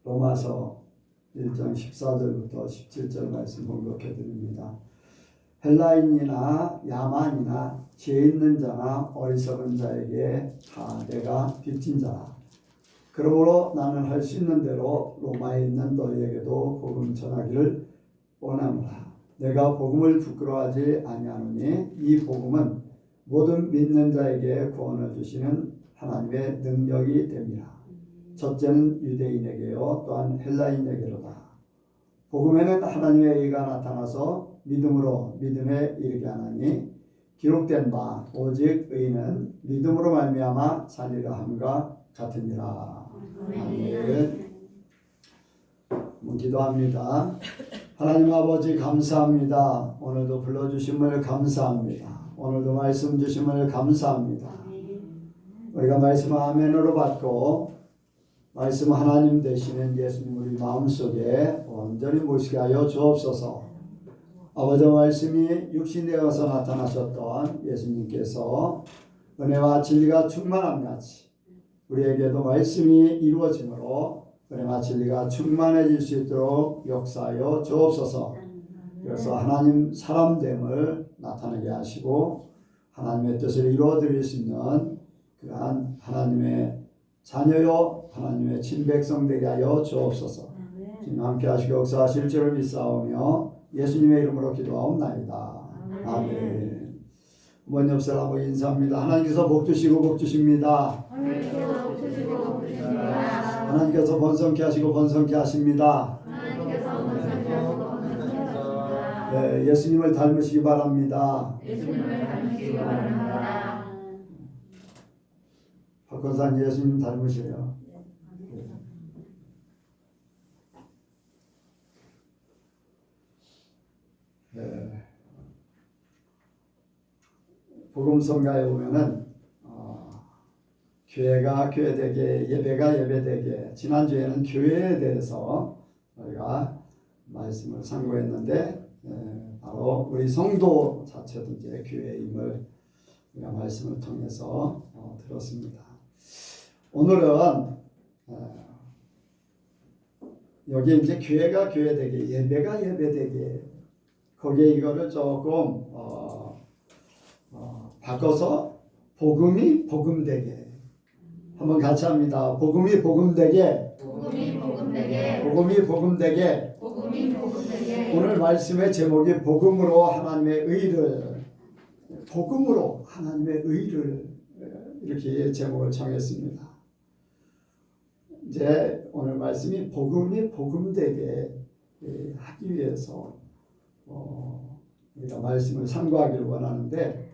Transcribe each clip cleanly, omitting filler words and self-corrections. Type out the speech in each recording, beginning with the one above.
로마서 1장 14절부터 17절 말씀 공독해 드립니다. 헬라인이나 야만이나 지혜 있는 자나 어리석은 자에게 다 내가 빚진 자라. 그러므로 나는 할 수 있는 대로 로마에 있는 너희에게도 복음 전하기를 원하노라. 내가 복음을 부끄러워하지 아니하노니 이 복음은 모든 믿는 자에게 구원을 주시는 하나님의 능력이 됨이라. 첫째는 유대인에게요 또한 헬라인에게로다. 복음에는 하나님의 의가 나타나서 믿음으로 믿음에 이르게 하나니 기록된 바 오직 의는 믿음으로 말미암아 살리라 함과 같으니라. 아멘. 기도합니다. 하나님 아버지 감사합니다. 오늘도 불러주심을 감사합니다. 오늘도 말씀 주심을 감사합니다. 우리가 말씀을 아멘으로 받고 말씀 하나님 되시는 예수님 우리 마음속에 온전히 모시게 하여 주옵소서. 아버지 말씀이 육신이 되어서 나타나셨던 예수님께서 은혜와 진리가 충만함 같이 우리에게도 말씀이 이루어지므로 은혜와 진리가 충만해질 수 있도록 역사하여 주옵소서. 그래서 하나님 사람됨을 나타나게 하시고 하나님의 뜻을 이루어드릴 수 있는 그러한 하나님의 자녀요 하나님의 친백성 되게 하여 주옵소서. 지금 함께 하시고 역사하실 줄을 믿사오며 예수님의 이름으로 기도하옵나이다. 아멘. 어머니 옆 사람하고 인사합니다. 하나님께서 복 주시고 복 주십니다. 하나님께서 번성케 하시고 번성케 하십니다. 네, 예수님을 닮으시기 바랍니다. 박건산 예수님 닮으세요. 네. 복음성가에 보면은 교회가 교회되게 예배가 예배되게 지난주에는 교회에 대해서 우리가 말씀을 상고했는데 바로 우리 성도 자체도 이제 교회임을 우리가 말씀을 통해서 들었습니다. 오늘은 여기 이제 교회가 교회되게 예배가 예배되게 거기에 이거를 조금 바꿔서 복음이 복음되게 한번 같이 합니다. 복음이 복음되게 복음이 복음되게 복음이 복음되게 복음이 복음되게. 오늘 말씀의 제목이 복음으로 하나님의 의를 복음으로 하나님의 의를 이렇게 제목을 정했습니다. 이제 오늘 말씀이 복음이 복음되게 하기 위해서 우리가 말씀을 상고하기를 원하는데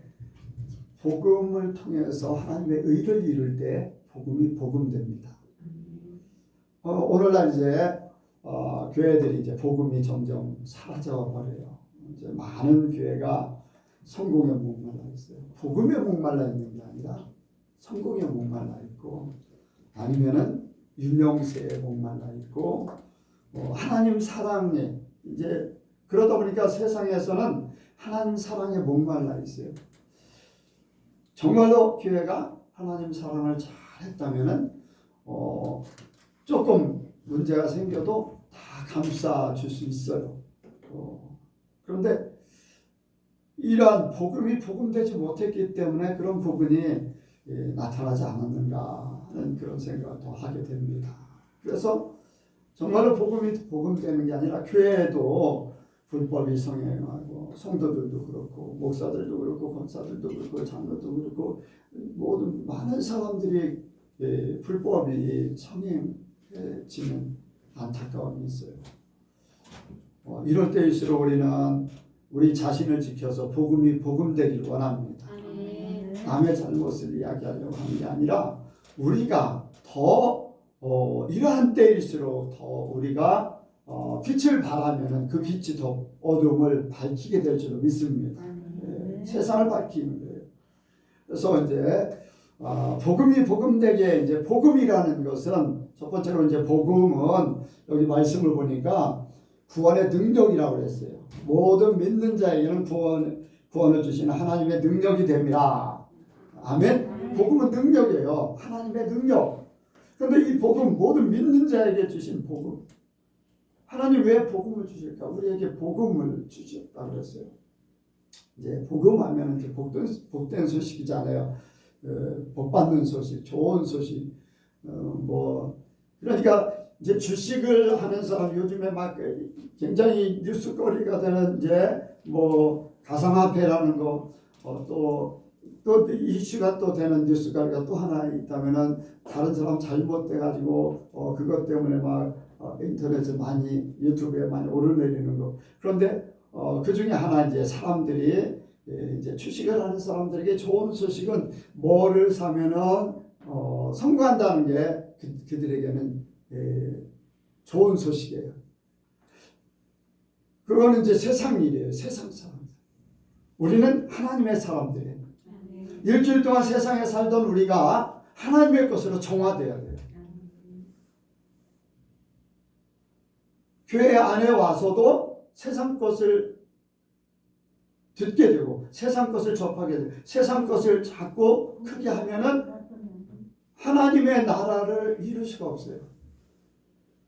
복음을 통해서 하나님의 의를 이룰 때 복음이 복음됩니다. 오늘날 이제 교회들이 이제 복음이 점점 사라져 버려요. 이제 많은 교회가 성공에 목말라 있어요. 복음에 목말라 있는 게 아니라 성공에 목말라 있고 아니면은 유명세에 목말라 있고 하나님 사랑에 이제 그러다 보니까 세상에서는 하나님 사랑에 목말라 있어요. 정말로 교회가 하나님 사랑을 잘했다면은 조금 문제가 생겨도 다 감싸 줄 수 있어요. 그런데 이러한 복음이 복음되지 못했기 때문에 그런 부분이 나타나지 않았는가 하는 그런 생각을 더 하게 됩니다. 그래서 정말로 복음이 복음되는 게 아니라 교회에도 불법이 성행하고 성도들도 그렇고 목사들도 그렇고 권사들도 그렇고 장로도 그렇고 모든 많은 사람들이 불법이 성행해지는 안타까움이 있어요. 이럴 때일수록 우리는 우리 자신을 지켜서 복음이 복음되길 원합니다. 남의 잘못을 이야기하려고 하는 게 아니라 우리가 더 이러한 때일수록 더 우리가 빛을 발하면 그 빛이 더 어둠을 밝히게 될 줄로 믿습니다. 세상을 밝히는 거예요. 그래서 이제 복음이 복음되게 이제 복음이라는 것은 첫 번째로 이제 복음은 여기 말씀을 보니까 구원의 능력이라고 그랬어요. 모든 믿는 자에게는 구원을 주시는 하나님의 능력이 됩니다. 아멘. 복음은 능력이에요. 하나님의 능력. 그런데 이 복음, 모든 믿는 자에게 주신 복음, 하나님 왜 복음을 주실까? 우리에게 복음을 주셨다 그랬어요. 이제 복음하면 이제 복된 소식이잖아요. 복 받는 소식, 좋은 소식. 그러니까 이제 주식을 하는 사람 요즘에 막 굉장히 뉴스거리가 되는 이제 가상화폐라는 거, 또 이슈가 또 되는 뉴스거리가 또 하나 있다면은 다른 사람 잘못돼 가지고 그것 때문에 막 인터넷에 많이, 유튜브에 많이 오르내리는 거. 그런데 그 중에 하나 이제 사람들이 이제 주식을 하는 사람들에게 좋은 소식은 뭐를 사면은 성공한다는 게 그들에게는 좋은 소식이에요. 그거는 이제 세상 일이에요. 세상 사람들. 우리는 하나님의 사람들이에요. 일주일 동안 세상에 살던 우리가 하나님의 것으로 정화되어야 돼요. 교회 안에 와서도 세상 것을 듣게 되고 세상 것을 접하게 되고 세상 것을 자꾸 크게 하면은 하나님의 나라를 이룰 수가 없어요.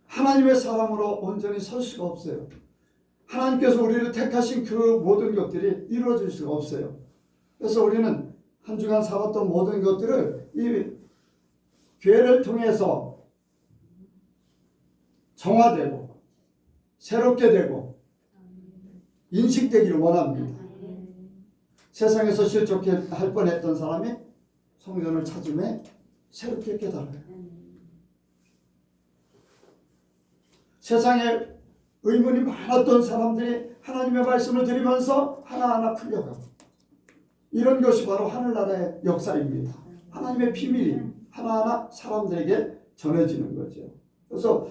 하나님의 사람으로 온전히 설 수가 없어요. 하나님께서 우리를 택하신 그 모든 것들이 이루어질 수가 없어요. 그래서 우리는 한 주간 살았던 모든 것들을 이 교회를 통해서 정화되고 새롭게 되고 인식되기를 원합니다. 세상에서 실족해 할 뻔했던 사람이 성전을 찾음에 새롭게 깨달아요. 세상에 의문이 많았던 사람들이 하나님의 말씀을 들으면서 하나하나 풀려가고, 이런 것이 바로 하늘나라의 역사입니다. 하나님의 비밀이 하나하나 사람들에게 전해지는 거죠. 그래서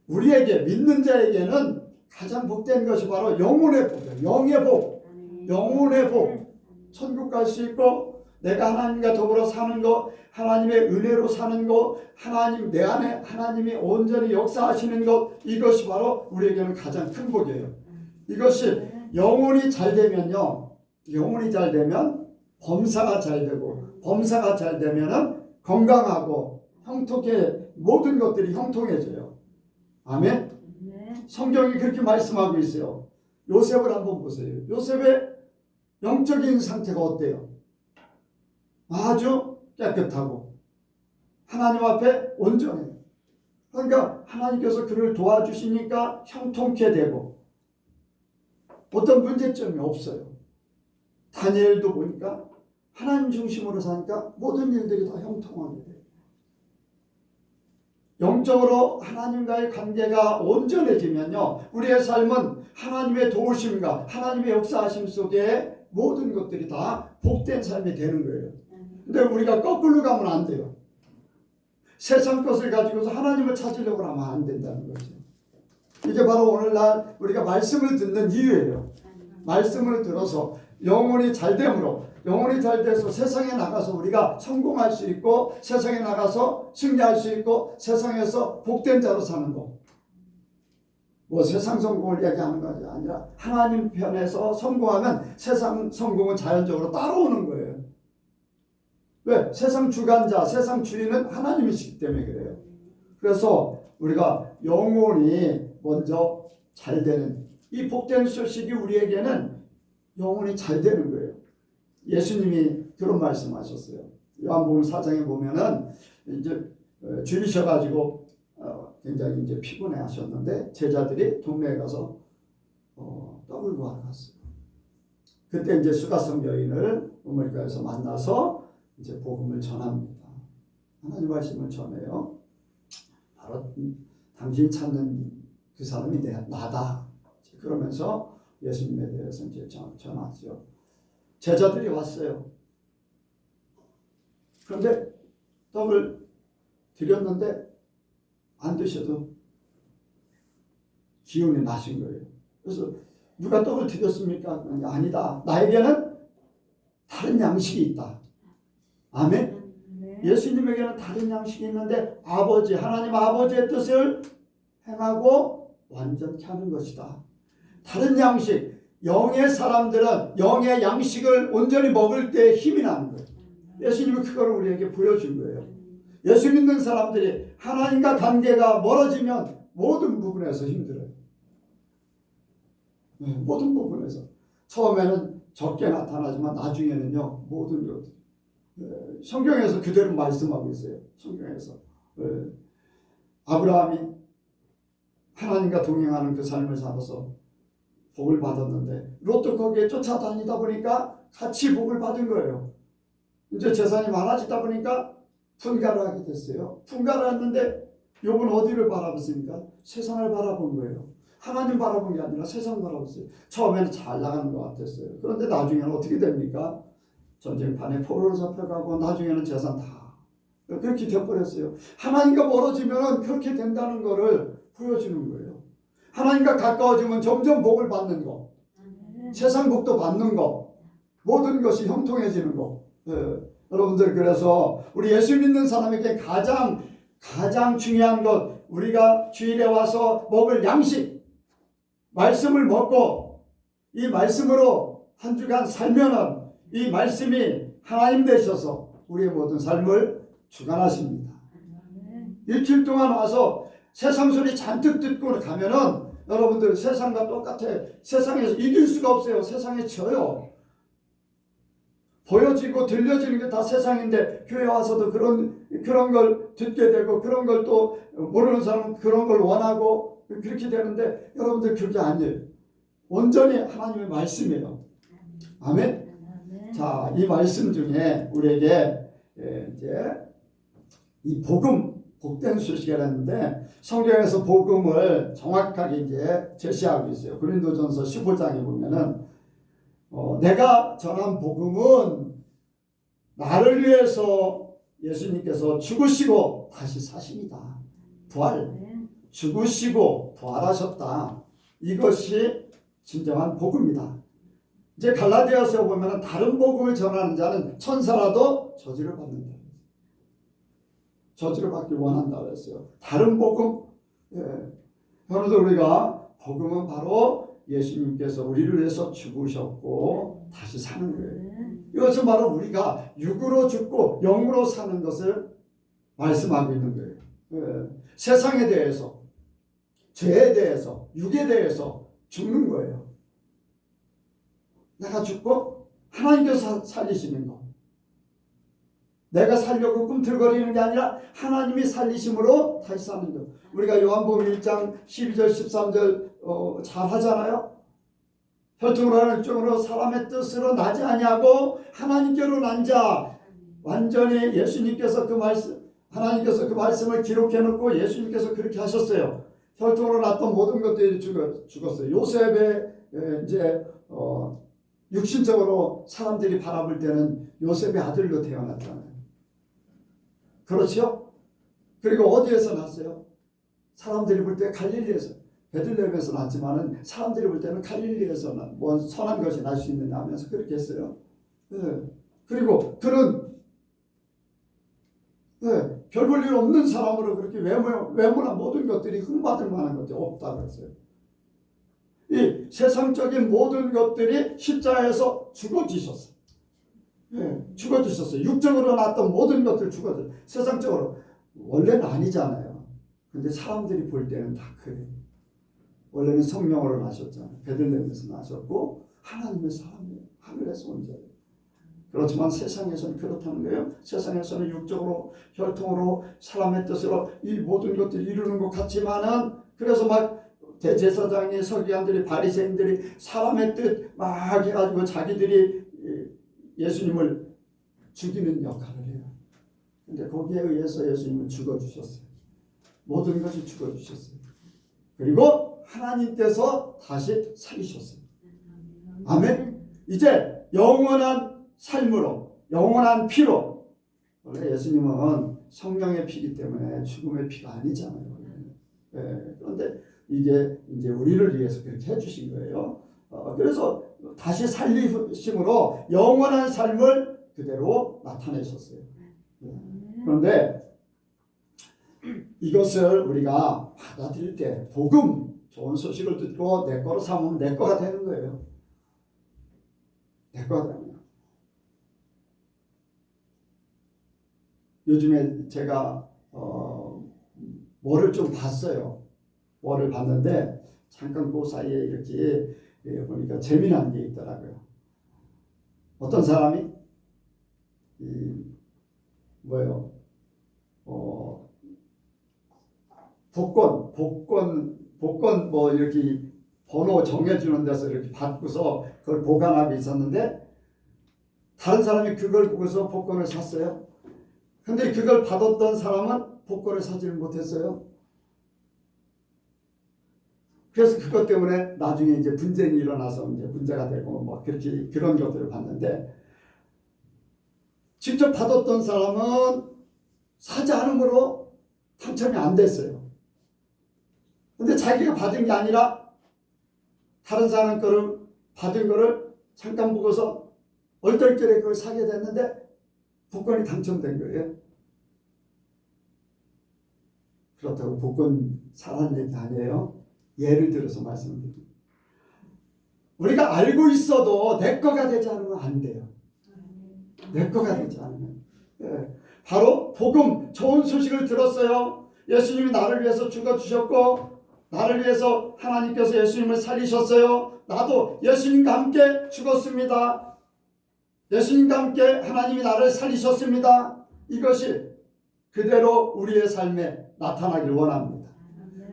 우리에게, 믿는 자에게는 가장 복된 것이 바로 영혼의 복이에요. 영의 복, 영혼의 복. 천국 갈 수 있고 내가 하나님과 더불어 사는 것, 하나님의 은혜로 사는 것, 하나님 내 안에 하나님이 온전히 역사하시는 것, 이것이 바로 우리에게는 가장 큰 복이에요. 이것이 영혼이 잘 되면요, 영혼이 잘 되면 범사가 잘 되고, 범사가 잘 되면은 건강하고 형통해, 모든 것들이 형통해져요. 아멘. 성경이 그렇게 말씀하고 있어요. 요셉을 한번 보세요. 요셉의 영적인 상태가 어때요? 아주 깨끗하고 하나님 앞에 온전해요. 그러니까 하나님께서 그를 도와주시니까 형통케 되고 어떤 문제점이 없어요. 다니엘도 보니까 하나님 중심으로 사니까 모든 일들이 다 형통하게 돼요. 영적으로 하나님과의 관계가 온전해지면요, 우리의 삶은 하나님의 도우심과 하나님의 역사하심 속에 모든 것들이 다 복된 삶이 되는 거예요. 근데 우리가 거꾸로 가면 안 돼요. 세상 것을 가지고서 하나님을 찾으려고 하면 안 된다는 거죠. 이게 바로 오늘날 우리가 말씀을 듣는 이유예요. 말씀을 들어서 영혼이 잘 됨으로, 영혼이 잘 돼서 세상에 나가서 우리가 성공할 수 있고, 세상에 나가서 승리할 수 있고, 세상에서 복된 자로 사는 거. 세상 성공을 얘기하는 것이 아니라 하나님 편에서 성공하면 세상 성공은 자연적으로 따라오는 거예요. 왜? 세상 주관자, 세상 주인은 하나님이시기 때문에 그래요. 그래서 우리가 영혼이 먼저 잘 되는, 이 복된 소식이 우리에게는 영혼이 잘 되는 거예요. 예수님이 그런 말씀하셨어요. 요한복음 4장에 보면은 이제 줄이셔가지고 굉장히 이제 피곤해 하셨는데 제자들이 동네에 가서 떡을 구하러 갔어요. 그때 이제 수가성 여인을 우물가에서 만나서 이제 복음을 전합니다. 하나님 말씀을 전해요. 바로 당신 찾는 그 사람이 나다. 그러면서 예수님에 대해서 이제 전하죠. 제자들이 왔어요. 그런데 떡을 드렸는데 안 드셔도 기운이 나신 거예요. 그래서 누가 떡을 드렸습니까? 아니다. 나에게는 다른 양식이 있다. 아멘. 예수님에게는 다른 양식이 있는데 아버지, 하나님 아버지의 뜻을 행하고 완전케 하는 것이다. 다른 양식, 영의 사람들은 영의 양식을 온전히 먹을 때 힘이 나는 거예요. 예수님은 그걸 우리에게 보여준 거예요. 예수 믿는 사람들이 하나님과 관계가 멀어지면 모든 부분에서 힘들어요. 모든 부분에서. 처음에는 적게 나타나지만 나중에는요, 모든 것들. 성경에서 그대로 말씀하고 있어요. 성경에서. 아브라함이 하나님과 동행하는 그 삶을 살아서 복을 받았는데 롯도 거기에 쫓아다니다 보니까 같이 복을 받은 거예요. 이제 재산이 많아지다 보니까 분가를 하게 됐어요. 분가를 했는데 욥은 어디를 바라봤습니까? 세상을 바라본 거예요. 하나님 바라본 게 아니라 세상 바라봤어요. 처음에는 잘 나가는 것 같았어요. 그런데 나중에는 어떻게 됩니까? 전쟁판에 포로로 잡혀가고 나중에는 재산 다 그렇게 되어버렸어요. 하나님과 멀어지면 그렇게 된다는 것을 보여주는 거예요. 하나님과 가까워지면 점점 복을 받는 것, 세상 복도 받는 것, 모든 것이 형통해지는 것. 여러분들, 그래서 우리 예수 믿는 사람에게 가장 중요한 것, 우리가 주일에 와서 먹을 양식, 말씀을 먹고 이 말씀으로 한 주간 살면은 이 말씀이 하나님 되셔서 우리의 모든 삶을 주관하십니다. 일주일 동안 와서 세상 소리 잔뜩 듣고 가면은 여러분들 세상과 똑같아. 세상에서 이길 수가 없어요. 세상에 져요. 보여지고 들려지는 게 다 세상인데 교회 와서도 그런 걸 듣게 되고 그런 걸 또 모르는 사람은 그런 걸 원하고 그렇게 되는데 여러분들 그게 아니에요. 온전히 하나님의 말씀이에요. 아멘. 자, 이 말씀 중에 우리에게 이제 이 복음, 복된 소식이라는데 성경에서 복음을 정확하게 이제 제시하고 있어요. 고린도전서 15장에 보면은 내가 전한 복음은 나를 위해서 예수님께서 죽으시고 다시 사십니다. 부활, 죽으시고 부활하셨다. 이것이 진정한 복음이다. 이제 갈라디아서에 보면 다른 복음을 전하는 자는 천사라도 저주를 받는다. 저주를 받기 원한다고 했어요. 다른 복음. 여러분들, 우리가 복음은 바로 예수님께서 우리를 위해서 죽으셨고 다시 사는 거예요. 이것은 바로 우리가 육으로 죽고 영으로 사는 것을 말씀하고 있는 거예요. 세상에 대해서, 죄에 대해서, 육에 대해서 죽는 거예요. 내가 죽고 하나님께서 살리시는 거. 내가 살려고 꿈틀거리는 게 아니라 하나님이 살리심으로 다시 사는 것. 우리가 요한복음 1장 12절 13절 잘 하잖아요. 혈통으로 하는 육정으로 사람의 뜻으로 나지 아니하고 하나님께로 난 자. 완전히 예수님께서 그 말씀, 하나님께서 그 말씀을 기록해 놓고 예수님께서 그렇게 하셨어요. 혈통으로 났던 모든 것들이 죽었어요. 요셉의 이제 육신적으로 사람들이 바라볼 때는 요셉의 아들로 태어났잖아요. 그렇죠? 그리고 어디에서 났어요? 사람들이 볼 때 갈릴리에서, 베들레헴에서 났지만은 사람들이 볼 때는 갈릴리에서 뭐 선한 것이 날 수 있느냐 하면서 그렇게 했어요. 그리고 그는 별 볼 일 없는 사람으로 그렇게 외모나 모든 것들이 흠받을 만한 것들이 없다고 했어요. 이 세상적인 모든 것들이 십자가에서 죽어지셨어요. 죽어지셨어요. 육적으로 났던 모든 것들 죽어졌어요. 세상적으로 원래는 아니잖아요. 근데 사람들이 볼 때는 다 그래요. 원래는 성령으로 나셨잖아요. 베들레헴에서 나셨고 하나님의 사람이에요. 하늘에서 온 자예요. 그렇지만 세상에서는 그렇다는 거예요. 세상에서는 육적으로, 혈통으로, 사람의 뜻으로 이 모든 것들을 이루는 것 같지만은, 그래서 막 대제사장이, 서기관들이, 바리새인들이 사람의 뜻 막 해가지고 자기들이 예수님을 죽이는 역할을 해요. 근데 거기에 의해서 예수님은 죽어주셨어요. 모든 것이 죽어주셨어요. 그리고 하나님께서 다시 살리셨어요. 아멘. 이제 영원한 삶으로, 영원한 피로. 원래 예수님은 성령의 피이기 때문에 죽음의 피가 아니잖아요. 그런데 이게 이제 우리를 위해서 그렇게 해주신 거예요. 그래서 다시 살리심으로 영원한 삶을 그대로 나타내셨어요. 그런데 이것을 우리가 받아들일 때 복음, 좋은 소식을 듣고 내 거로 삼으면 내 거가 되는 거예요. 내 거가 되는 거예요. 요즘에 제가 뭐를 좀 봤어요. 뭐를 봤는데 잠깐 그 사이에 이렇게 보니까 재미난 게 있더라고요. 어떤 사람이 이 뭐예요? 복권 뭐 이렇게 번호 정해주는 데서 이렇게 받고서 그걸 보관하고 있었는데 다른 사람이 그걸 보고서 복권을 샀어요. 근데 그걸 받았던 사람은 복권을 사지를 못했어요. 그래서 그것 때문에 나중에 이제 분쟁이 일어나서 이제 문제가 되고 뭐 그렇게 그런 것들을 봤는데 직접 받았던 사람은 사지 않음으로 당첨이 안 됐어요. 근데 자기가 받은 게 아니라 다른 사람 거를 받은 거를 잠깐 보고서 얼떨결에 그걸 사게 됐는데 복권이 당첨된 거예요. 그렇다고 복권 사라는 얘기 아니에요. 예를 들어서 말씀드립니다. 우리가 알고 있어도 내 거가 되지 않으면 안 돼요. 내 거가 되지 않으면. 바로 복음, 좋은 소식을 들었어요. 예수님이 나를 위해서 죽어주셨고 나를 위해서 하나님께서 예수님을 살리셨어요. 나도 예수님과 함께 죽었습니다. 예수님과 함께 하나님이 나를 살리셨습니다. 이것이 그대로 우리의 삶에 나타나길 원합니다.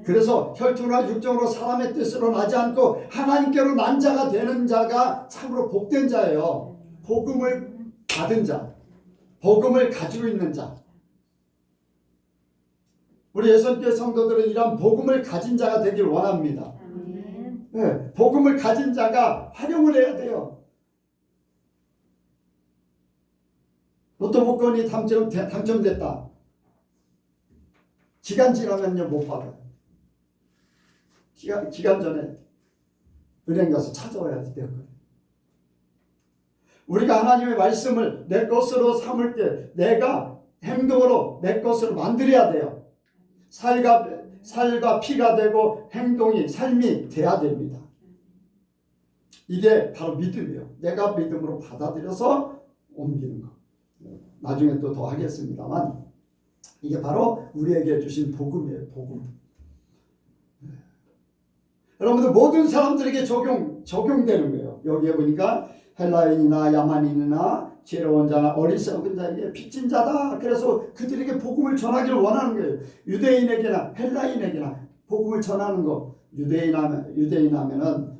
그래서 혈통이나 육정으로 사람의 뜻으로 나지 않고 하나님께로 난 자가 되는 자가 참으로 복된 자예요. 복음을 받은 자, 복음을 가지고 있는 자. 우리 예선교회 성도들은 이런 복음을 가진 자가 되길 원합니다. 네, 복음을 가진 자가 활용을 해야 돼요. 로또 복권이 당첨됐다. 기간 지나면요 못 받아요. 기간 전에 은행 가서 찾아와야지 돼요. 우리가 하나님의 말씀을 내 것으로 삼을 때 내가 행동으로 내 것으로 만들어야 돼요. 살과 피가 되고 삶이 돼야 됩니다. 이게 바로 믿음이에요. 내가 믿음으로 받아들여서 옮기는 거. 나중에 또 더 하겠습니다만 이게 바로 우리에게 주신 복음이에요. 복음. 여러분들 모든 사람들에게 적용되는 거예요. 여기에 보니까 헬라인이나 야만인이나 지혜로운 자나 어리석은 자에게 빚진 자다. 그래서 그들에게 복음을 전하기를 원하는 거예요. 유대인에게나 헬라인에게나 복음을 전하는 거. 유대인하면은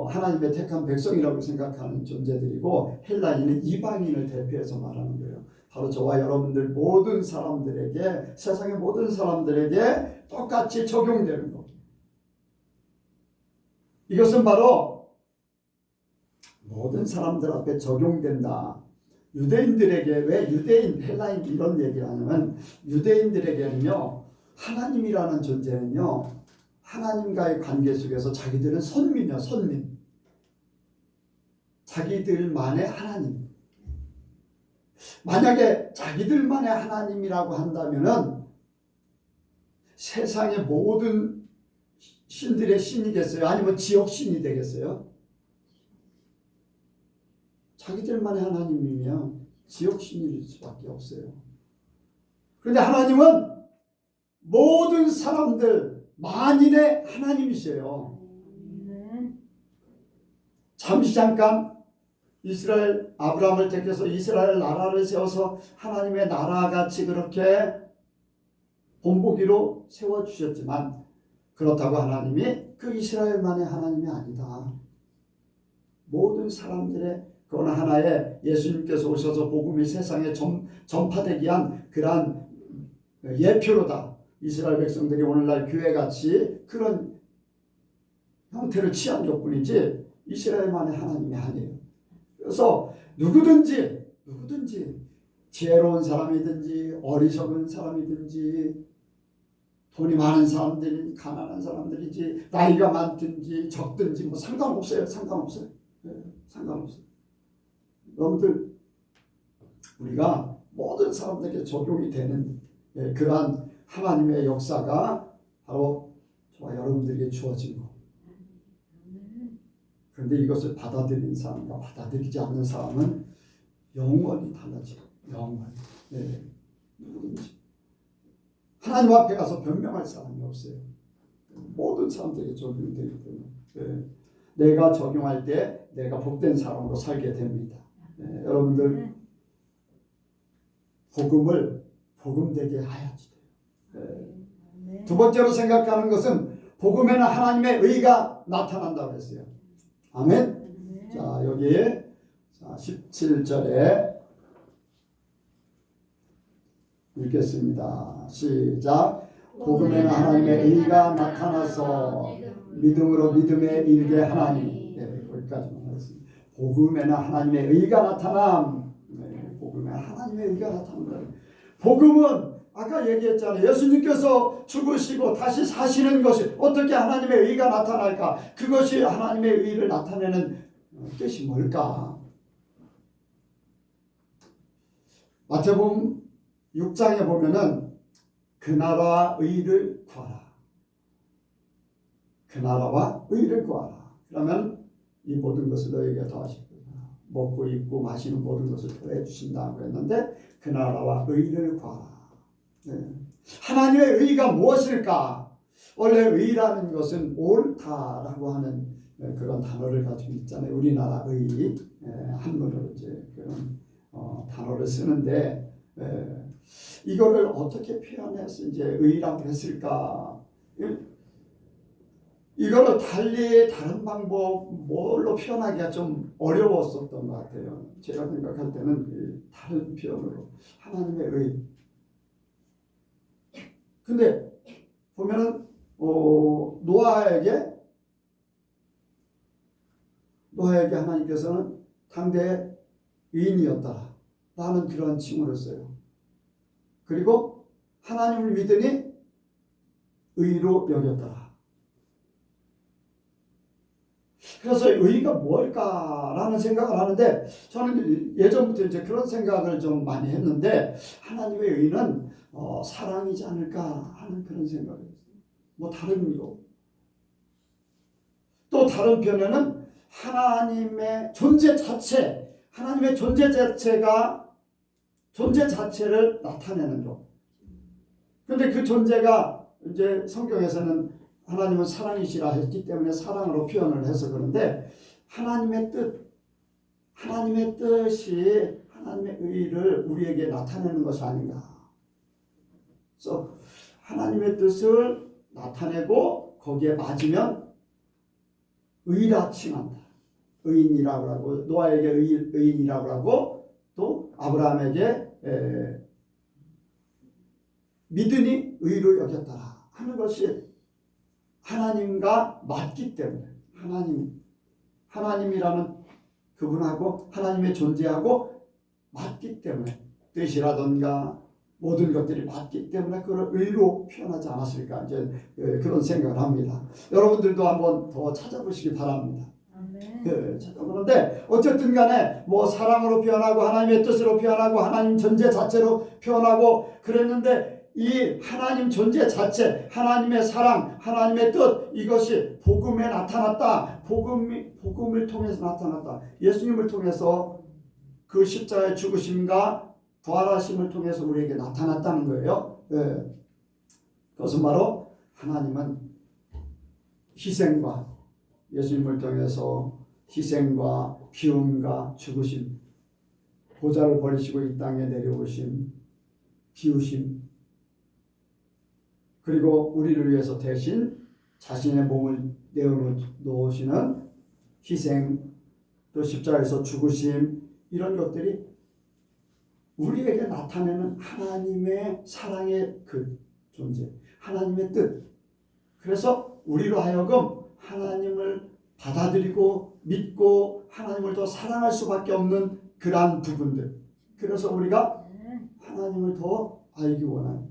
하나님의 택한 백성이라고 생각하는 존재들이고 헬라인은 이방인을 대표해서 말하는 거예요. 바로 저와 여러분들 모든 사람들에게 세상의 모든 사람들에게 똑같이 적용되는 거. 이것은 바로 모든 사람들 앞에 적용된다. 유대인들에게 왜 유대인, 헬라인 이런 얘기를 하냐면 유대인들에게는요 하나님이라는 존재는요 하나님과의 관계 속에서 자기들은 선민이야. 선민. 자기들만의 하나님. 만약에 자기들만의 하나님이라고 한다면은 세상의 모든 신들의 신이겠어요? 아니면 지역신이 되겠어요? 자기들만의 하나님이면 지역신일 수밖에 없어요. 그런데 하나님은 모든 사람들 만인의 하나님이세요. 잠시 잠깐 이스라엘 아브라함을 택해서 이스라엘 나라를 세워서 하나님의 나라같이 그렇게 본보기로 세워주셨지만 그렇다고 하나님이 그 이스라엘만의 하나님이 아니다. 모든 사람들의 그건 하나의 예수님께서 오셔서 복음이 세상에 전파되기 위한 그러한 예표로다. 이스라엘 백성들이 오늘날 교회같이 그런 형태를 취한 것뿐이지 이스라엘만의 하나님이 아니에요. 그래서 누구든지 지혜로운 사람이든지 어리석은 사람이든지 돈이 많은 사람들이 가난한 사람들이지 나이가 많든지 적든지 뭐 상관없어요. 상관없어요. 여러분들 우리가 모든 사람들에게 적용이 되는 그러한 하나님의 역사가 바로 저와 여러분들에게 주어진 것. 그런데 이것을 받아들인 사람과 받아들이지 않는 사람은 영원히 달라져요. 영원히. 누구든지. 하나님 앞에 가서 변명할 사람이 없어요. 모든 사람들에게 적용되기 때문에. 예. 내가 적용할 때 내가 복된 사람으로 살게 됩니다. 예. 여러분들 복음을 복음되게 해야지 돼요. 예. 두 번째로 생각하는 것은 복음에는 하나님의 의가 나타난다고 했어요. 아멘. 자, 여기에 17절에 읽겠습니다. 시작. 복음에는 하나님의 의가 나타나서 믿음으로 믿음에 이르게 하나니. 네, 거기까지만 하겠습니다. 복음에는 하나님의 의가 나타남. 네, 복음에는 하나님의 의가 나타난다. 복음은 아까 얘기했잖아요. 예수님께서 죽으시고 다시 사시는 것이 어떻게 하나님의 의가 나타날까? 그것이 하나님의 의를 나타내는 뜻이 뭘까? 마태복음 6장에 보면은 그 나라와 의를 구하라. 그 나라와 의를 구하라. 그러면 이 모든 것을 너에게 더하실 거다. 먹고 입고 마시는 모든 것을 더해 주신다고 했는데 그 나라와 의를 구하라. 네. 하나님의 의가 무엇일까? 원래 의라는 것은 옳다라고 하는 그런 단어를 가지고 있잖아요. 우리나라 의 한문으로 이제 그런 단어를 쓰는데 이거를 어떻게 표현해서 이제 의라고 했을까? 이거를 달리 다른 방법 뭘로 표현하기가 좀 어려웠었던 것 같아요. 제가 생각할 때는 다른 표현으로 하나님의 의. 근데 보면은 노아에게 하나님께서는 당대의 의인이었더라 라는 그런 칭호를 써요. 그리고 하나님을 믿으니 의로 여겼더라. 그래서 의가 뭘까라는 생각을 하는데 저는 예전부터 이제 그런 생각을 좀 많이 했는데 하나님의 의는 사랑이지 않을까 하는 그런 생각을 했어요. 뭐 다른 거. 또 다른 편에는 하나님의 존재 자체를 나타내는 것. 근데 그 존재가 이제 성경에서는 하나님은 사랑이시라 했기 때문에 사랑으로 표현을 해서 그런데 하나님의 뜻이 하나님의 의를 우리에게 나타내는 것이 아닌가. 그래서 하나님의 뜻을 나타내고 거기에 맞으면 의라 칭한다. 의인이라고 하고 노아에게 의인이라고 하고 또 아브라함에게 믿으니 의로 여겼더라 하는 것이 하나님과 맞기 때문에 하나님이라는 그분하고 하나님의 존재하고 맞기 때문에 뜻이라든가 모든 것들이 맞기 때문에 그걸 의로 표현하지 않았을까 이제 그런 생각을 합니다. 여러분들도 한번 더 찾아보시기 바랍니다. 찾아보는데 어쨌든 간에 뭐 사랑으로 표현하고 하나님의 뜻으로 표현하고 하나님 존재 자체로 표현하고 그랬는데 이 하나님 존재 자체, 하나님의 사랑, 하나님의 뜻 이것이 복음에 나타났다. 복음을 통해서 나타났다. 예수님을 통해서 그 십자가의 죽으심과 부활하심을 통해서 우리에게 나타났다는 거예요. 그것은 바로 하나님은 희생과 예수님을 통해서 희생과 비움과 죽으심, 보좌를 버리시고 이 땅에 내려오심, 비우심, 그리고 우리를 위해서 대신 자신의 몸을 내어놓으시는 희생, 또 십자가에서 죽으심 이런 것들이 우리에게 나타내는 하나님의 사랑의 그 존재, 하나님의 뜻. 그래서 우리로 하여금 하나님을 받아들이고 믿고 하나님을 더 사랑할 수밖에 없는 그러한 부분들. 그래서 우리가 하나님을 더 알기 원하는,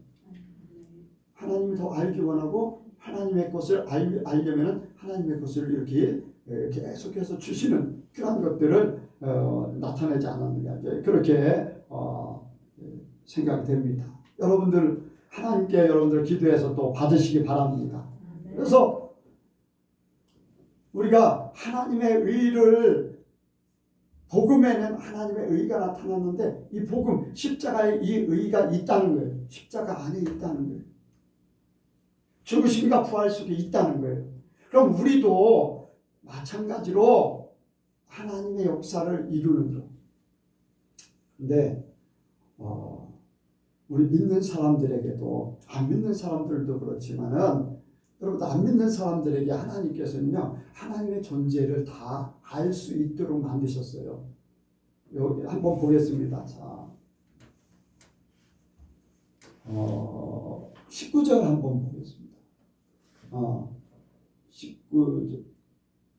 하나님을 더 알기 원하고 하나님의 것을 알려면 하나님의 것을 이렇게 계속해서 주시는 그런 것들을 나타내지 않았느냐 그렇게 생각이 됩니다. 여러분들 하나님께 여러분들 기도해서 또 받으시기 바랍니다. 그래서 우리가 하나님의 의를 복음에는 하나님의 의가 나타났는데 이 복음, 십자가에 이 의가 있다는 거예요. 십자가 안에 있다는 거예요. 죽으심과 부활 속에 있다는 거예요. 그럼 우리도 마찬가지로 하나님의 역사를 이루는 것. 근데 우리 믿는 사람들에게도, 안 믿는 사람들도 그렇지만은, 여러분 안 믿는 사람들에게 하나님께서는요 하나님의 존재를 다 알 수 있도록 만드셨어요. 여기 한번 보겠습니다. 자, 19절 한번 보겠습니다.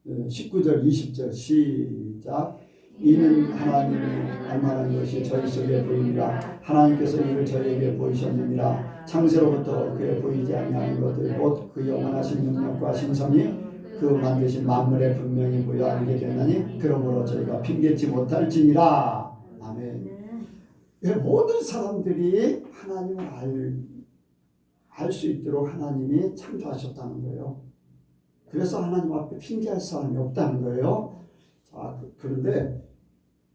19절 20절 시작. 이는 하나님이 알만한 것이 저희 속에 보입니다. 하나님께서 이를 저희에게 보이셨느니라. 창세로부터 그에 보이지 아니하는 것들 곧 그 영원하신 능력과 신성이 그 만드신 만물에 분명히 보여 알게 되나니 그러므로 저희가 핑계치 못할지니라. 아멘. 모든 사람들이 하나님을 알 수 있도록 하나님이 창조하셨다는 거예요. 그래서 하나님 앞에 핑계할 사람이 없다는 거예요. 자, 그런데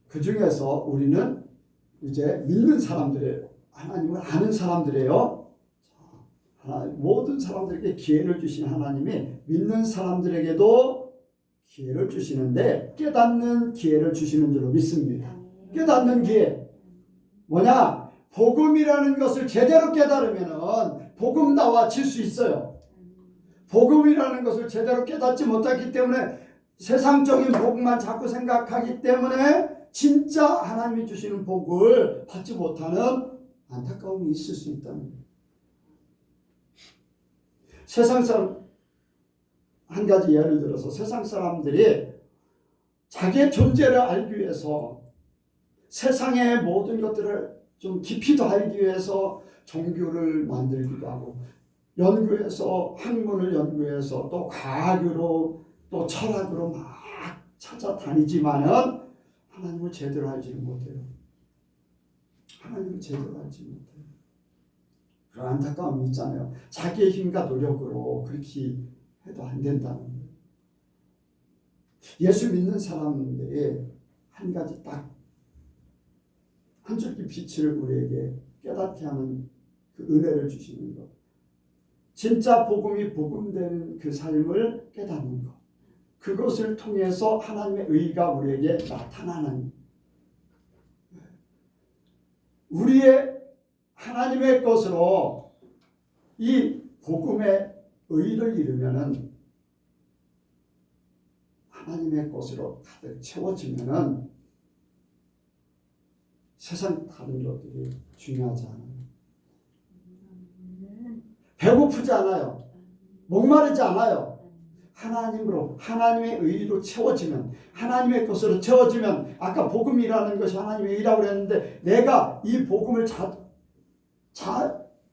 그 중에서 우리는 이제 믿는 사람들이에요. 하나님을 아는 사람들이에요. 모든 사람들에게 기회를 주신 하나님이 믿는 사람들에게도 기회를 주시는데 깨닫는 기회를 주시는 줄로 믿습니다. 깨닫는 기회. 뭐냐? 복음이라는 것을 제대로 깨달으면은 복음 나와질 수 있어요. 복음이라는 것을 제대로 깨닫지 못하기 때문에 세상적인 복만 자꾸 생각하기 때문에 진짜 하나님이 주시는 복을 받지 못하는 안타까움이 있을 수 있다는 거예요. 세상 사람, 한 가지 예를 들어서 세상 사람들이 자기의 존재를 알기 위해서 세상의 모든 것들을 좀 깊이 더 알기 위해서 종교를 만들기도 하고 연구해서 학문을 연구해서 또 과학으로 또 철학으로 막 찾아다니지만은 하나님을 제대로 알지는 못해요. 하나님을 제대로 알지 못해요. 그런 안타까움이 있잖아요. 자기의 힘과 노력으로 그렇게 해도 안 된다는 거예요. 예수 믿는 사람들이 한 가지 딱 한 줄기 빛을 우리에게 깨닫게 하는 그 은혜를 주시는 것. 진짜 복음이 복음되는 그 삶을 깨닫는 것. 그것을 통해서 하나님의 의가 우리에게 나타나는 우리의 하나님의 것으로 이 복음의 의를 이루면은 하나님의 것으로 가득 채워지면은 세상 다른 것들이 중요하지 않아요. 배고프지 않아요. 목마르지 않아요. 하나님으로 하나님의 의로 채워지면 하나님의 것으로 채워지면 아까 복음이라는 것이 하나님의 의라고 그랬는데 내가 이 복음을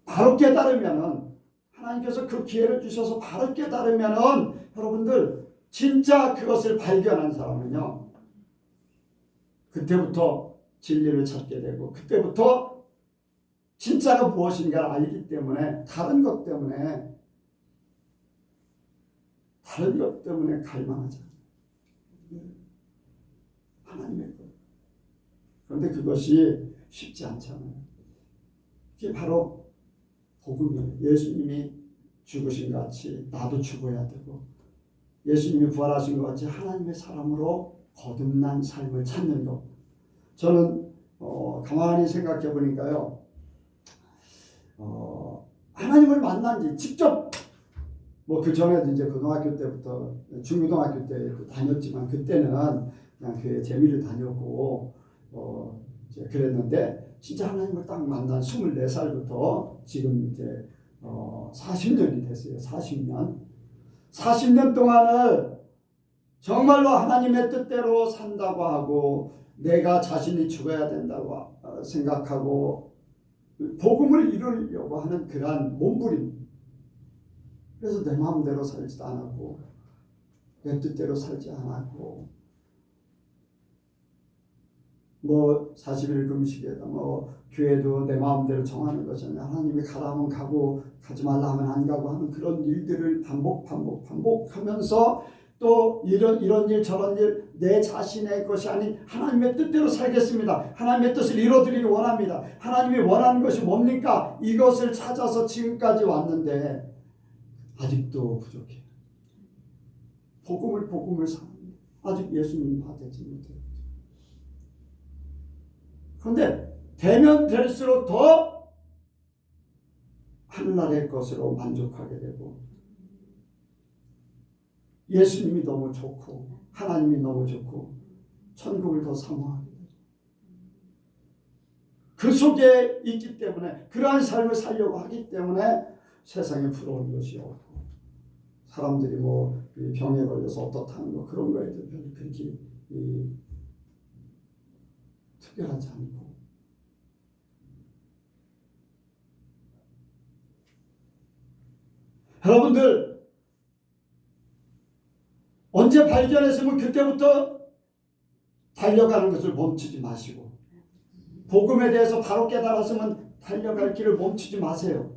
바로 깨달으면은 하나님께서 그 기회를 주셔서 바로 깨달으면은 여러분들 진짜 그것을 발견한 사람은요 그때부터 진리를 찾게 되고 그때부터 진짜가 무엇인가를 알기 때문에 다른 것 때문에 갈망하지 않아요. 하나님의 것. 그런데 그것이 쉽지 않잖아요. 이게 바로 복음이에요. 예수님이 죽으신 것 같이 나도 죽어야 되고 예수님이 부활하신 것 같이 하나님의 사람으로 거듭난 삶을 찾는 것. 저는 가만히 생각해 보니까요. 하나님을 만난 지 직접 뭐 그 전에도 이제 고등학교 때부터 중고등학교 때 다녔지만 그때는 그냥 교회 재미를 다녔고 이제 그랬는데 진짜 하나님을 딱 만난 24살부터 지금 이제 40년이 됐어요. 40년 동안을 정말로 하나님의 뜻대로 산다고 하고 내가 자신이 죽어야 된다고 생각하고 복음을 이루려고 하는 그러한 몸부림. 그래서 내 마음대로 살지도 않았고 내 뜻대로 살지 않았고 뭐 40일 금식에다 뭐 교회도 내 마음대로 정하는 것이 아니라 하나님이 가라 하면 가고 가지 말라 하면 안 가고 하는 그런 일들을 반복하면서 또 이런 일 저런 일 내 자신의 것이 아닌 하나님의 뜻대로 살겠습니다. 하나님의 뜻을 이루어드리기 원합니다. 하나님이 원하는 것이 뭡니까? 이것을 찾아서 지금까지 왔는데 아직도 부족해요. 복음을 사랑합니다. 아직 예수님 받지 못해요. 그런데 되면 될수록 더 하늘나라의 것으로 만족하게 되고 예수님이 너무 좋고 하나님이 너무 좋고 천국을 더 사모하게 되고 그 속에 있기 때문에 그러한 삶을 살려고 하기 때문에 세상에 부러운 것이 없고 사람들이 뭐 병에 걸려서 어떻다는 거 그런 거에 대해 별로 그렇게 특별하지 않고 여러분들 언제 발견했으면 그때부터 달려가는 것을 멈추지 마시고 복음에 대해서 바로 깨달았으면 달려갈 길을 멈추지 마세요.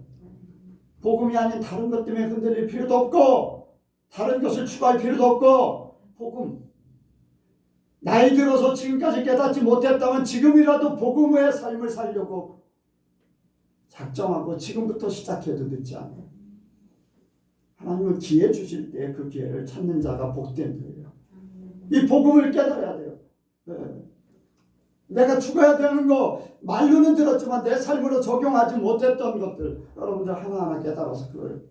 복음이 아닌 다른 것 때문에 흔들릴 필요도 없고 다른 것을 추구할 필요도 없고 복음 나이 들어서 지금까지 깨닫지 못했다면 지금이라도 복음의 삶을 살려고 작정하고 지금부터 시작해도 늦지 않아요. 하나님은 기회 주실 때 그 기회를 찾는 자가 복된 거예요. 이 복음을 깨달아야 돼요. 내가 죽어야 되는 거 말로는 들었지만 내 삶으로 적용하지 못했던 것들 여러분들 하나하나 깨달아서 그걸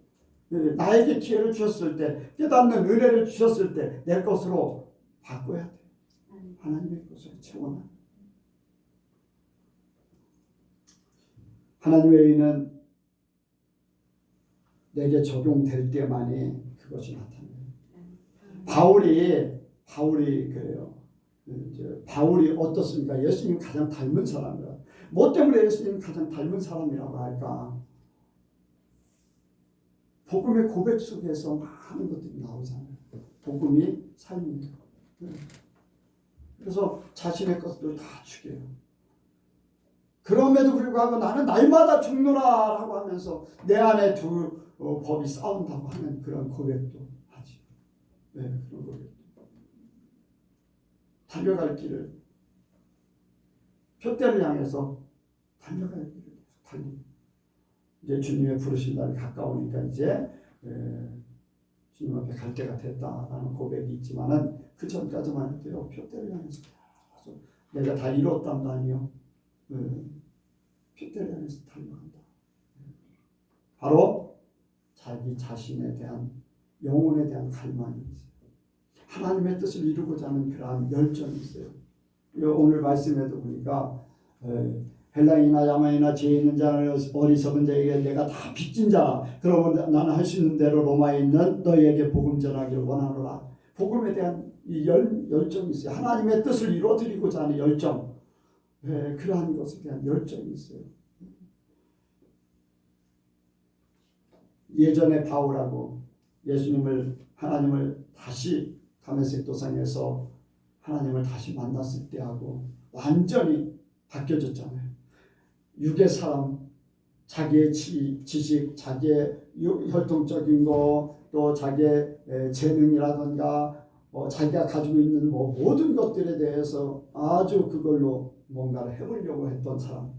나에게 기회를 주셨을 때 깨닫는 은혜를 주셨을 때 내 것으로 바꿔야 돼요. 하나님의 것으로 채워놔. 하나님의 의는 내게 적용될 때만이 그것이 나타나요. 바울이 그래요. 바울이 어떻습니까? 예수님 가장 닮은 사람이라. 뭐 때문에 예수님 가장 닮은 사람이라고 할까? 복음의 고백 속에서 많은 것들이 나오잖아요. 복음이 삶이에요. 그래서 자신의 것들을 다 죽여요. 그럼에도 불구하고 나는 날마다 죽노라라고 하면서 내 안에 두 법이 싸운다고 하는 그런 고백도 하지. 그런 고백도. 달려갈 길을 표대를 향해서 달려갈 길을 달리고 이제 주님의 부르신 날이 가까우니까 이제 주님 앞에 갈 때가 됐다라는 고백이 있지만은 그 전까지만 해도 표대를 향해서 계속 내가 다 이뤘단도 아니요. 표대를 향해서 달려간다. 바로 자기 자신에 대한 영혼에 대한 갈망이 있어요. 하나님의 뜻을 이루고자 하는 그러한 열정이 있어요. 오늘 말씀에도 보니까 헬라이나 야마이나 죄 있는 자를 어리석은 자에게 내가 다 빚진 자라. 그러면 나는 할 수 있는 대로 로마에 있는 너희에게 복음 전하기를 원하노라. 복음에 대한 이 열정이 있어요. 하나님의 뜻을 이루어드리고자 하는 열정. 그러한 것에 대한 열정이 있어요. 예전에 바울하고 하나님을 다시 다메섹 도상에서 하나님을 다시 만났을 때하고 완전히 바뀌어졌잖아요. 육의 사람, 자기의 지식, 자기의 혈통적인 거, 또 자기의 재능이라든가 자기가 가지고 있는 모든 것들에 대해서 아주 그걸로 뭔가를 해보려고 했던 사람.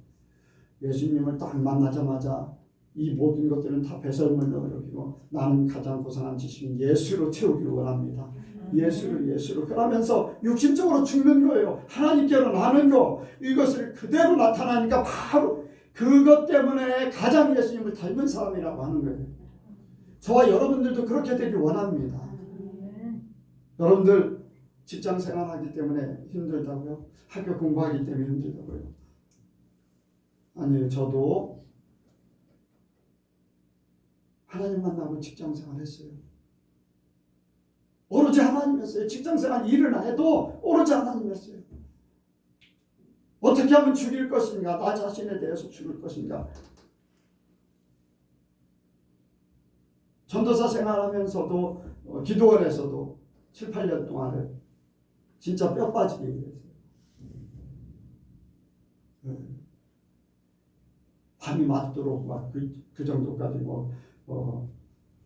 예수님을 딱 만나자마자 이 모든 것들은 다 배설물로 여기고 나는 가장 고상한 지식인 예수로 채우기를 원합니다. 예수로 그러면서 육신적으로 죽는 거예요. 하나님께로 나는 거 이것을 그대로 나타나니까 바로 그것 때문에 가장 예수님을 닮은 사람이라고 하는 거예요. 저와 여러분들도 그렇게 되길 원합니다. 여러분들 직장 생활하기 때문에 힘들다고요? 학교 공부하기 때문에 힘들다고요? 아니요. 저도 하나님 만나고 직장 생활했어요. 오로지 하나님이었어요. 직장생활 일을 해도 오로지 하나님이었어요. 어떻게 하면 죽일 것인가? 나 자신에 대해서 죽일 것인가? 전도사 생활하면서도 기도원에서도 7, 8년 동안을 진짜 뼈 빠지게 일했어요. 밤이 맞도록 막 그 정도까지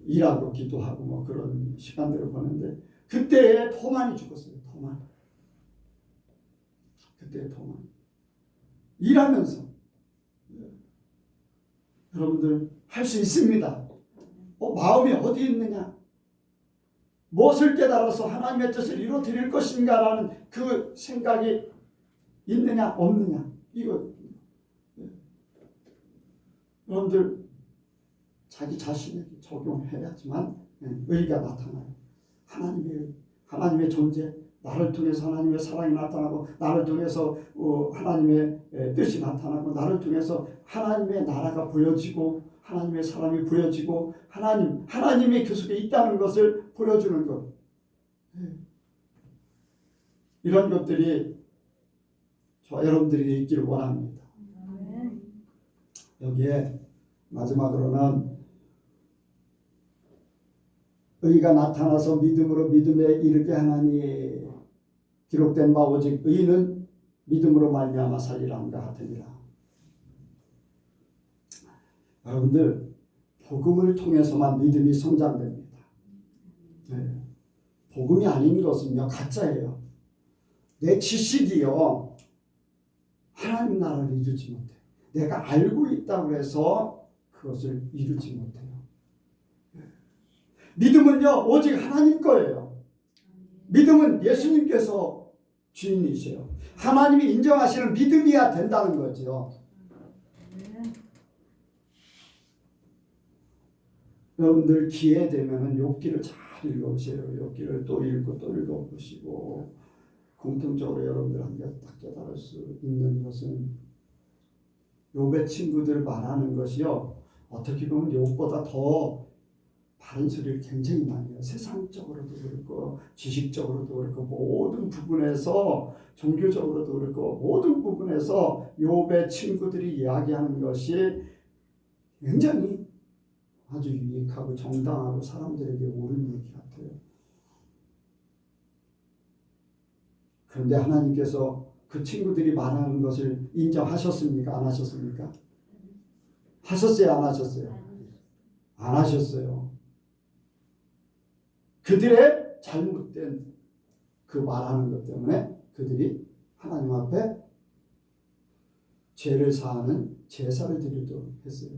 일하고 기도하고 그런 시간들을 보는데 그때에 토만이 죽었어요. 토만. 그때에 토만. 일하면서 여러분들 할 수 있습니다. 마음이 어디 있느냐? 무엇을 깨달아서 하나님의 뜻을 이루어드릴 것인가라는 그 생각이 있느냐 없느냐 이거 여러분들 자기 자신에게 적용해야지만 의가 나타나요. 하나님의 존재, 나를 통해서 하나님의 사랑이 나타나고, 나를 통해서 하나님의 뜻이 나타나고, 나를 통해서 하나님의 나라가 보여지고, 하나님의 사랑이 보여지고, 하나님이 그 속에 있다는 것을 보여주는 것. 이런 것들이 저와 여러분들이 있기를 원합니다. 여기에 마지막으로는 의가 나타나서 믿음으로 믿음에 이르게 하나니 기록된 바 오직 의는 믿음으로 말미암아 살리라 함과 같으니라. 여러분들 복음을 통해서만 믿음이 성장됩니다. 네. 복음이 아닌 것은요 가짜예요. 내 지식이요 하나님 나라를 이루지 못해. 내가 알고 있다고 해서 그것을 이루지 못해요. 믿음은요 오직 하나님 거예요. 믿음은 예수님께서 주인이세요. 하나님이 인정하시는 믿음이야 된다는 거죠. 여러분들 기회 되면은 욥기를 잘 읽어보세요. 욥기를 또 읽고 또 읽어보시고, 공통적으로 여러분들 한 가지 딱 깨달을 수 있는 것은 욥의 친구들 말하는 것이요 어떻게 보면 욥보다 더 바른 소리를 굉장히 많이 해요. 세상적으로도 그렇고 지식적으로도 그렇고 모든 부분에서, 종교적으로도 그렇고 모든 부분에서 욥의 친구들이 이야기하는 것이 굉장히 아주 유익하고 정당하고 사람들에게 옳은 얘기 같아요. 그런데 하나님께서 그 친구들이 말하는 것을 인정하셨습니까? 안 하셨습니까? 하셨어요? 안 하셨어요? 안 하셨어요. 그들의 잘못된 그 말하는 것 때문에 그들이 하나님 앞에 죄를 사하는 제사를 드리도록 했어요.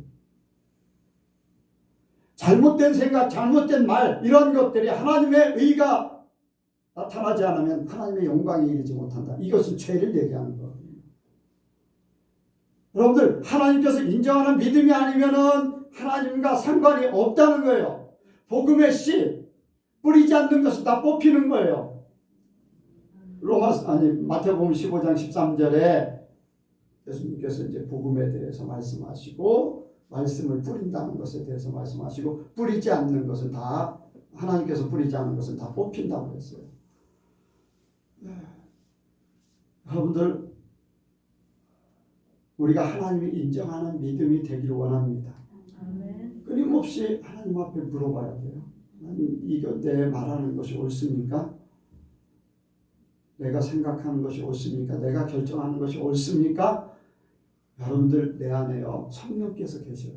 잘못된 생각, 잘못된 말, 이런 것들이 하나님의 의가 나타나지 않으면 하나님의 영광에 이르지 못한다. 이것은 죄를 얘기하는 거예요. 여러분들 하나님께서 인정하는 믿음이 아니면은 하나님과 상관이 없다는 거예요. 복음의 씨 뿌리지 않는 것은 다 뽑히는 거예요. 마태복음 15장 13절에 예수님께서 이제 복음에 대해서 말씀하시고, 말씀을 뿌린다는 것에 대해서 말씀하시고, 뿌리지 않는 것은 다, 하나님께서 뿌리지 않는 것은 다 뽑힌다고 했어요. 여러분들 우리가 하나님이 인정하는 믿음이 되기를 원합니다. 끊임없이 하나님 앞에 물어봐야 돼요. 하나님, 이거 내 말하는 것이 옳습니까? 내가 생각하는 것이 옳습니까? 내가 결정하는 것이 옳습니까? 여러분들 내 안에요 성령께서 계셔요.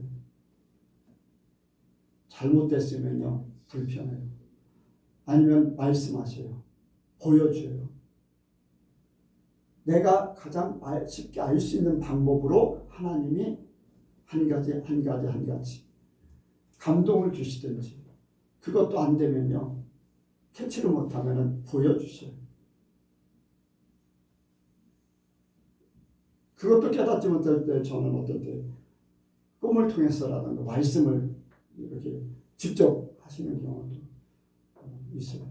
잘못됐으면요 불편해요. 아니면 말씀하셔요. 보여줘요. 내가 가장 쉽게 알 수 있는 방법으로 하나님이 한 가지 감동을 주시든지, 그것도 안 되면요 캐치를 못하면 보여주셔요. 그것도 깨닫지 못할 때 저는 어떨 때 꿈을 통해서라든가 말씀을 이렇게 직접 하시는 경우도 있어요.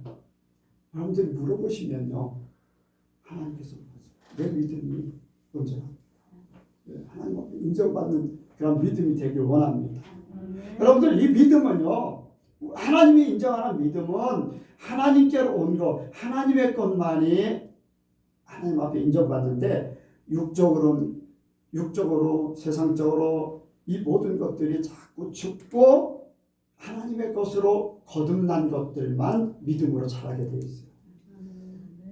여러분들이 물어보시면요 하나님께서 내 믿음이 언제나 하나님 앞에 인정받는 그런 믿음이 되길 원합니다. 여러분들 이 믿음은요 하나님이 인정하는 믿음은 하나님께로 온 것, 하나님의 것만이 하나님 앞에 인정받는데, 육적으로 세상적으로 이 모든 것들이 자꾸 죽고 하나님의 것으로 거듭난 것들만 믿음으로 자라게 되어 있어요.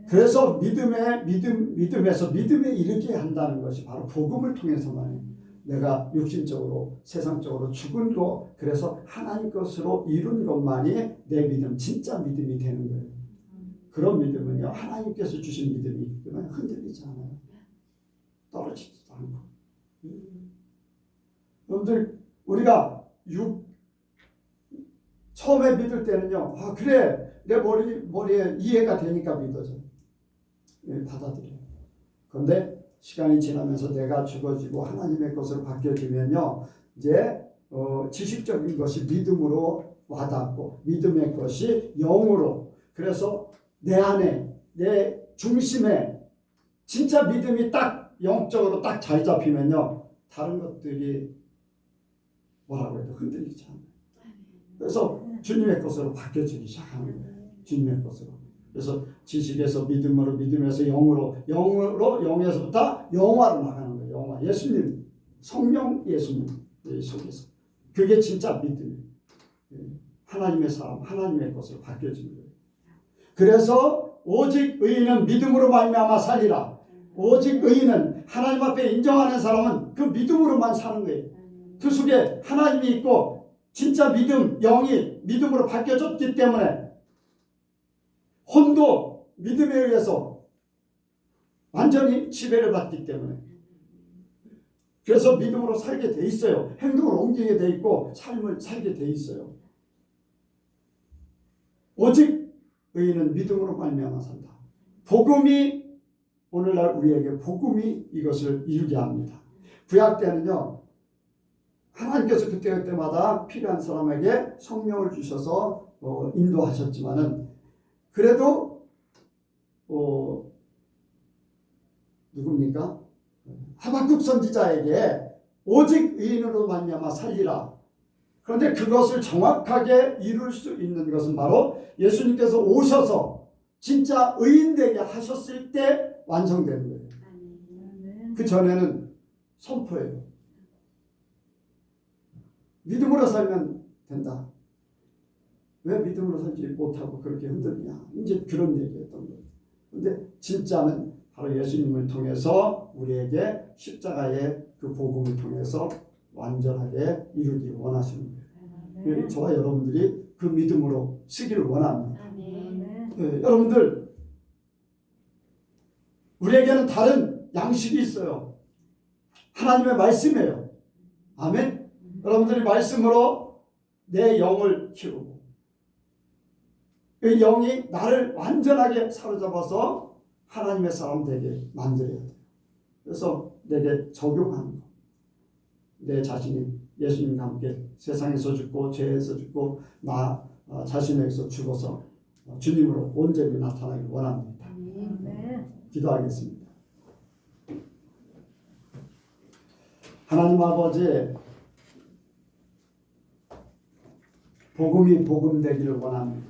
그래서 믿음에서 믿음에 이르게 한다는 것이 바로 복음을 통해서만, 내가 육신적으로 세상적으로 죽은 것, 그래서 하나님 것으로 이룬 것만이 내 믿음, 진짜 믿음이 되는 거예요. 그런 믿음은요, 하나님께서 주신 믿음이기 때문에 흔들리지 않아요. 떨어지지도 않고. 여러분들, 우리가 처음에 믿을 때는요, 아, 그래, 내 머리에 이해가 되니까 믿어져. 받아들여요. 그런데 시간이 지나면서 내가 죽어지고 하나님의 것으로 바뀌어지면요, 이제 지식적인 것이 믿음으로 와닿고, 믿음의 것이 영으로, 그래서 내 안에, 내 중심에 진짜 믿음이 딱 영적으로 딱 자리 잡히면요, 다른 것들이 뭐라고 해도 흔들리지 않아요. 그래서 주님의 것으로 바뀌어지기 시작하는 거예요. 주님의 것으로. 그래서 지식에서 믿음으로, 믿음에서 영으로, 영에서부터 영화로 나가는 거예요. 영화. 예수님, 성령 예수님 속에서. 그게 진짜 믿음이에요. 하나님의 사람, 하나님의 것으로 바뀌어지는 거예요. 그래서 오직 의인은 믿음으로 말미암아 살리라. 오직 의인은 하나님 앞에 인정하는 사람은 그 믿음으로만 사는 거예요. 그 속에 하나님이 있고 진짜 믿음, 영이 믿음으로 바뀌어졌기 때문에 혼도 믿음에 의해서 완전히 지배를 받기 때문에 그래서 믿음으로 살게 돼 있어요. 행동을 옮기게 돼 있고 삶을 살게 돼 있어요. 오직 의인은 믿음으로 말미암아 산다. 복음이 오늘날 우리에게 복음이 이것을 이루게 합니다. 구약 때는요, 하나님께서 그때마다 필요한 사람에게 성령을 주셔서 인도하셨지만은 그래도 누굽니까? 하박국 선지자에게 오직 의인으로 말미암아 살리라. 그런데 그것을 정확하게 이룰 수 있는 것은 바로 예수님께서 오셔서 진짜 의인 되게 하셨을 때 완성되는 거예요. 그 전에는 선포예요. 믿음으로 살면 된다. 왜 믿음으로 살지 못하고 그렇게 흔들리냐. 이제 그런 얘기였던 거예요. 그런데 진짜는 바로 예수님을 통해서 우리에게 십자가의 그 복음을 통해서 완전하게 이루기를 원하시는 거예요. 저와 여러분들이 그 믿음으로 쓰기를 원합니다. 네, 여러분들 우리에게는 다른 양식이 있어요. 하나님의 말씀이에요. 아멘. 여러분들이 말씀으로 내 영을 키우고 그 영이 나를 완전하게 사로잡아서 하나님의 사람 되게 만들어야 돼요. 그래서 내게 적용하는 거. 내 자신이 예수님과 함께 세상에서 죽고 죄에서 죽고 나 자신에게서 죽어서 주님으로 온전히 나타나길 원합니다. 기도하겠습니다. 하나님 아버지, 복음이 복음되기를 원합니다.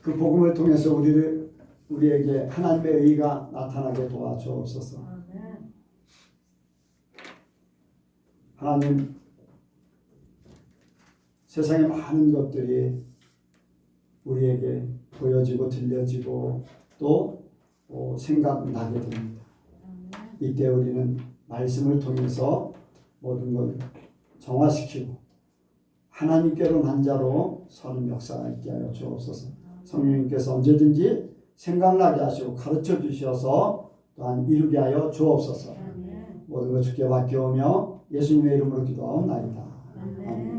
그 복음을 통해서 우리에게 하나님의 의가 나타나게 도와주옵소서. 하나님, 세상의 많은 것들이 우리에게 보여지고 들려지고 또 생각나게 됩니다. 이때 우리는 말씀을 통해서 모든 걸 정화시키고 하나님께로 난 자로 서는 역사가 있게 하여 주옵소서. 성령님께서 언제든지 생각나게 하시고 가르쳐 주셔서 또한 이루게 하여 주옵소서. 모든 것 주께 맡겨오며 예수님의 이름으로 기도하옵나이다. 아멘.